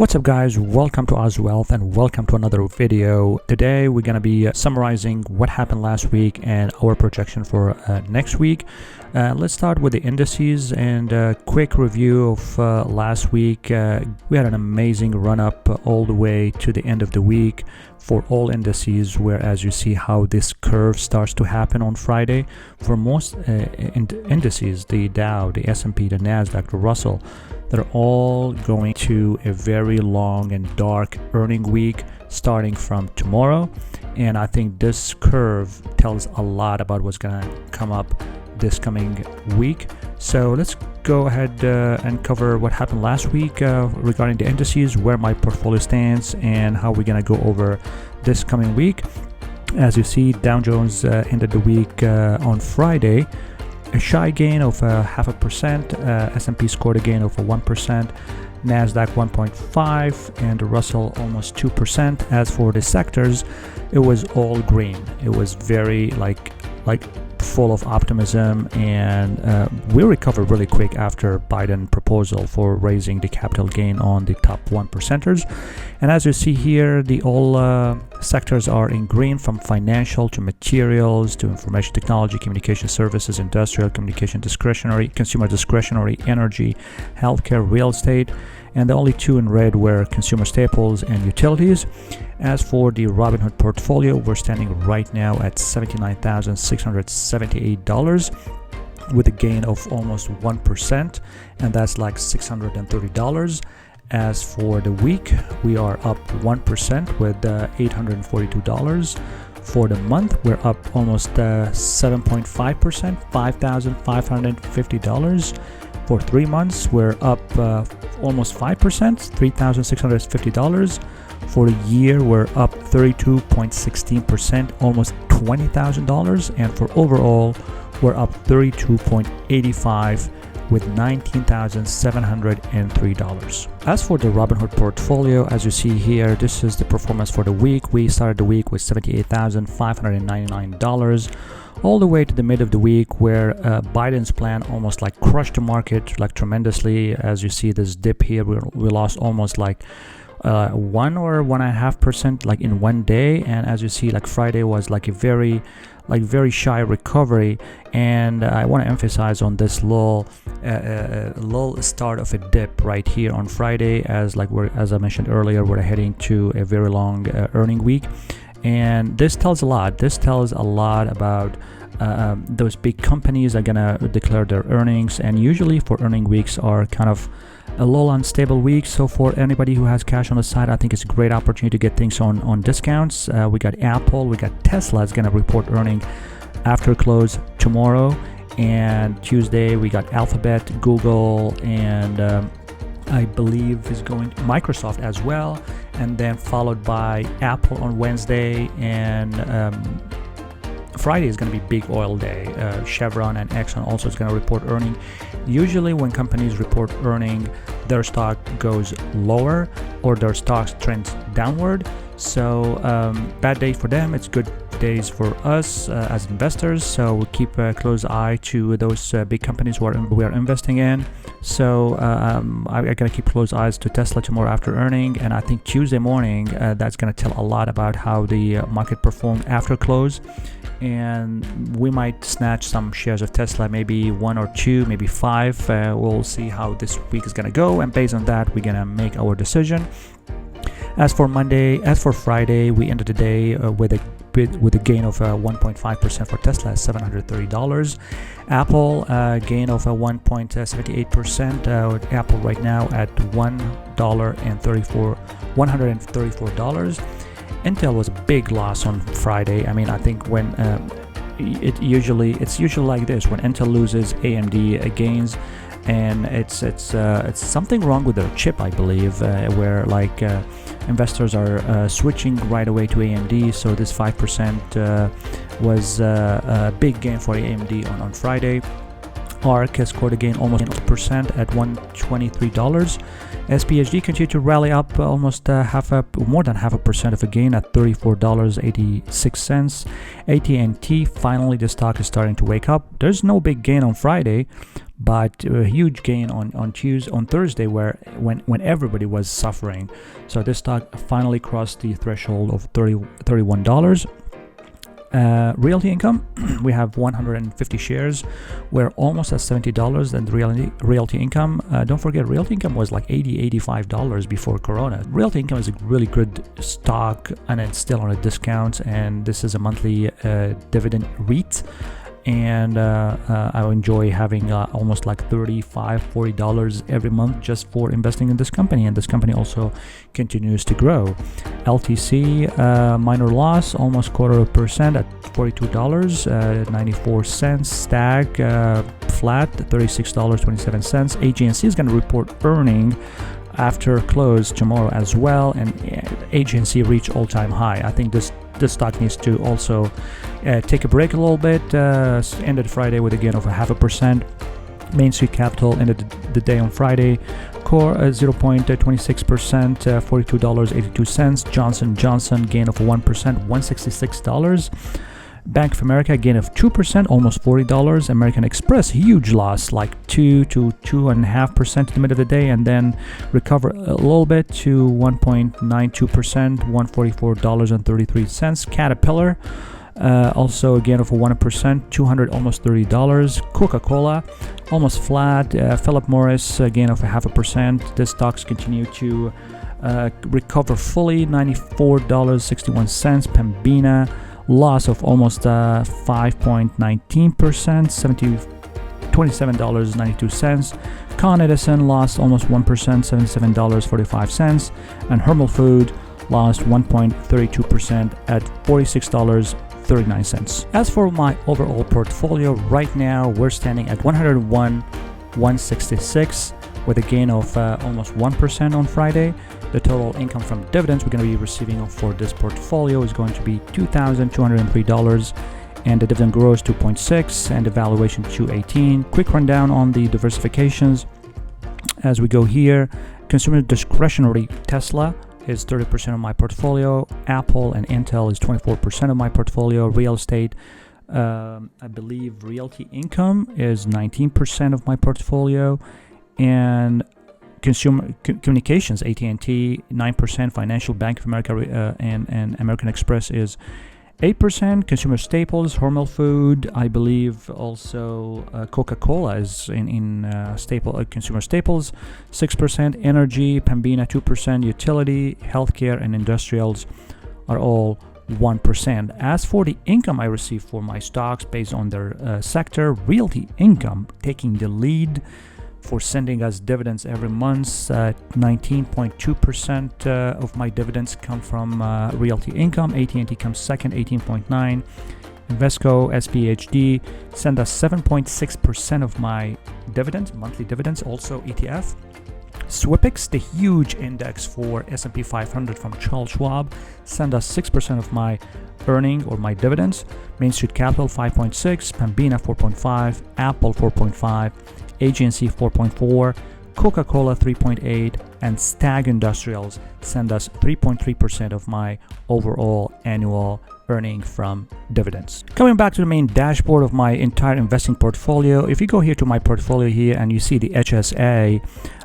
What's up guys, welcome to Oz Wealth and welcome to another video. Today we're going to be summarizing what happened last week and our projection for next week. Let's start with the indices and a quick review of last week. We had an amazing run up all the way to the end of the week for all indices, whereas you see how this curve starts to happen on Friday. For most indices, the Dow, the S&P, the Nasdaq, the Russell, they're all going to a very long and dark earning week starting from tomorrow. And I think this curve tells a lot about what's going to come up this coming week. So let's go ahead and cover what happened last week regarding the indices, where my portfolio stands, and how we're going to go over this coming week. As you see, Dow Jones ended the week on Friday a shy gain of 0.5%, S&P scored a gain of 1%, Nasdaq 1.5%, and the Russell almost 2%. As for the sectors, it was all green. It was very like full of optimism, and we recovered really quick after Biden proposal for raising the capital gain on the top 1%ers. And as you see here, the all sectors are in green, from financial to materials to information technology, communication services, industrial, communication discretionary, consumer discretionary, energy, healthcare, real estate. And the only two in red were consumer staples and utilities. As for the Robinhood portfolio, we're standing right now at $79,678 with a gain of almost 1%, and that's like $630. As for the week, we are up 1% with $842. For the month, we're up almost 7.5%, $5,550. For 3 months, we're up almost 5%, $3,650. For the year, we're up 32.16%, almost $20,000. And for overall, we're up 32.85% with $19,703. As for the Robinhood portfolio, as you see here, this is the performance for the week. We started the week with $78,599. all the way to the mid of the week, where Biden's plan almost like crushed the market like tremendously. As you see this dip here, we lost almost like 1 or 1.5% like in one day. And as you see, like Friday was like a very shy recovery, and I want to emphasize on this lull start of a dip right here on Friday, as I mentioned earlier, we're heading to a very long earning week. And this tells a lot. This tells a lot about those big companies are gonna declare their earnings, and usually for earning weeks are kind of a little unstable week. So for anybody who has cash on the side, I think it's a great opportunity to get things on discounts. We got Apple, we got Tesla is gonna report earning after close tomorrow, and Tuesday we got Alphabet, Google, and I believe is going to Microsoft as well, and then followed by Apple on Wednesday, and Friday is going to be big oil day. Chevron and Exxon also is going to report earning. Usually when companies report earning, their stock goes lower or their stocks trends downward. So bad day for them. It's good days for us as investors. So we'll keep a close eye to those big companies we are investing in. So I gotta keep close eyes to Tesla tomorrow after earning, and I think Tuesday morning that's gonna tell a lot about how the market performed after close. And we might snatch some shares of Tesla, maybe 1 or 2, maybe 5. We'll see how this week is gonna go, and based on that, we're gonna make our decision. As for Friday, we ended the day with a gain of 1.5% for Tesla, $730. Apple gain of 1.78%. Apple right now at $134. Intel was a big loss on Friday. I mean, I think when it's usually like this: when Intel loses, AMD gains. And it's something wrong with their chip, I believe, where investors are switching right away to AMD. So this 5% was a big gain for AMD on Friday. ARK has scored a gain almost 8% at $123. SPHD continued to rally up almost more than 0.5% of a gain at $34.86. AT&T, finally the stock is starting to wake up. There's no big gain on Friday, but a huge gain on Thursday, when everybody was suffering. So this stock finally crossed the threshold of $31. Realty Income, we have 150 shares. We're almost at $70. And Realty Income, don't forget, Realty Income was like $85 before Corona. Realty Income is a really good stock, and it's still on a discount. And this is a monthly dividend REIT. And I enjoy having almost like $35-40 every month just for investing in this company, and this company also continues to grow. LTC minor loss, almost 0.25% at $42.94. Stag flat, $36.27. AGNC is going to report earning after close tomorrow as well, and AGNC reached all-time high. I think this stock needs to also take a break a little bit. Ended Friday with a gain of 0.5%. Main Street Capital ended the day on Friday, core 0.26%, $42.82. Johnson & Johnson gain of 1%, $166. Bank of America gain of 2%, almost $40. American Express huge loss, like 2 to 2.5% in the middle of the day, and then recover a little bit to 1.92%, $144.33. Caterpillar also a gain of 1%, almost $30. Coca-Cola almost flat. Philip Morris a gain of 0.5%. The stocks continue to recover fully, $94.61. Pembina loss of almost 5.19%, $27.92. Con Edison lost almost 1%, $77.45. And Hermal Food lost 1.32% at $46.39. As for my overall portfolio, right now we're standing at 101,166 with a gain of almost 1% on Friday. The total income from dividends we're going to be receiving for this portfolio is going to be $2,203, and the dividend grows 2.6 and the valuation 218. Quick rundown on the diversifications as we go here. Consumer discretionary, Tesla is 30% of my portfolio. Apple and Intel is 24% of my portfolio. Real estate, I believe Realty Income is 19% of my portfolio. And consumer communications, AT&T 9%, financial, Bank of America and American Express is 8%. Consumer staples, Hormel Food, I believe also Coca-Cola is in staple consumer staples, 6%. Energy, Pembina 2%. Utility, healthcare, and industrials are all 1%. As for the income I receive for my stocks based on their sector, Realty Income taking the lead for sending us dividends every month. 19.2% of my dividends come from Realty Income. AT&T comes second, 18.9%. Invesco, SPHD send us 7.6% of my dividends, monthly dividends. Also ETF. Swipix, the huge index for S&P 500 from Charles Schwab, send us 6% of my earning or my dividends. Main Street Capital 5.6%, Pembina 4.5%, Apple 4.5%, AGNC 4.4%, Coca-Cola 3.8%, and Stag Industrials send us 3.3% of my overall annual earning from dividends. Coming back to the main dashboard of my entire investing portfolio, if you go here to my portfolio here and you see the HSA,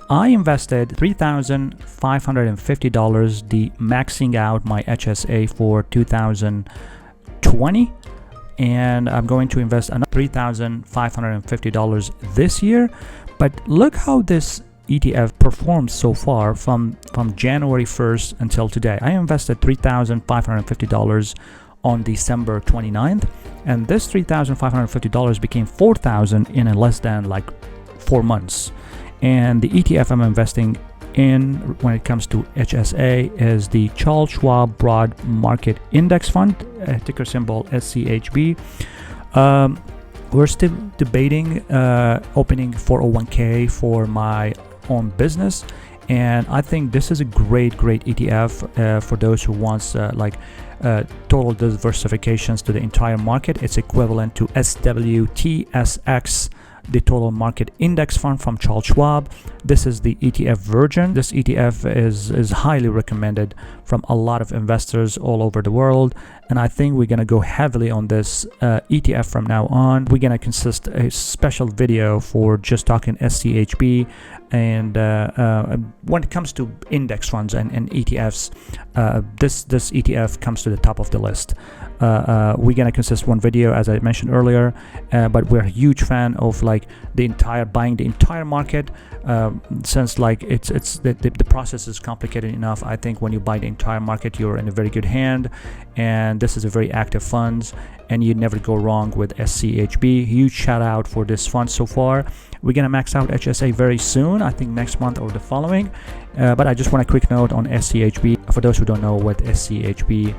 I invested $3,550, the maxing out my HSA for 2020. And I'm going to invest another $3,550 this year. But look how this ETF performed so far from January 1st until today. I invested $3,550 on December 29th, and this $3,550 became $4,000 in less than like 4 months. And the ETF I'm investing in when it comes to HSA is the Charles Schwab Broad Market Index Fund, ticker symbol SCHB. We're still debating opening 401k for my own business, and I think this is a great ETF for those who wants total diversifications to the entire market. It's equivalent to SWTSX the Total Market Index Fund from Charles Schwab. This is the ETF version. This ETF is highly recommended from a lot of investors all over the world, and I think we're going to go heavily on this ETF from now on. We're going to consist a special video for just talking SCHB, and when it comes to index funds and ETFs, this ETF comes to the top of the list. We're gonna consist one video, as I mentioned earlier, but we're a huge fan of like buying the entire market, since like the process is complicated enough. I think when you buy the entire market, you're in a very good hand, and this is a very active fund, and you never go wrong with SCHB. Huge shout out for this fund so far. We're gonna max out HSA very soon, I think next month or the following, but I just want a quick note on SCHB. For those who don't know what SCHB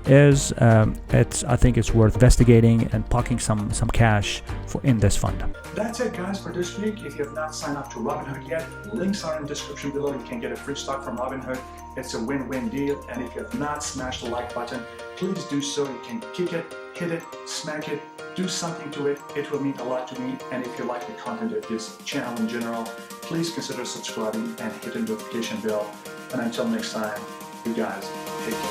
is, I think it's worth investigating and parking some cash in this fund. That's it, guys, for this week. If you have not signed up to Robinhood yet, links are in the description below. You can get a free stock from Robinhood. It's a win-win deal, and if you have not smashed the like button, please do so. You can kick it, hit it, smack it, do something to it. It will mean a lot to me, and if you like the content of this channel in general, please consider subscribing and hitting the notification bell. And until next time, you guys take care.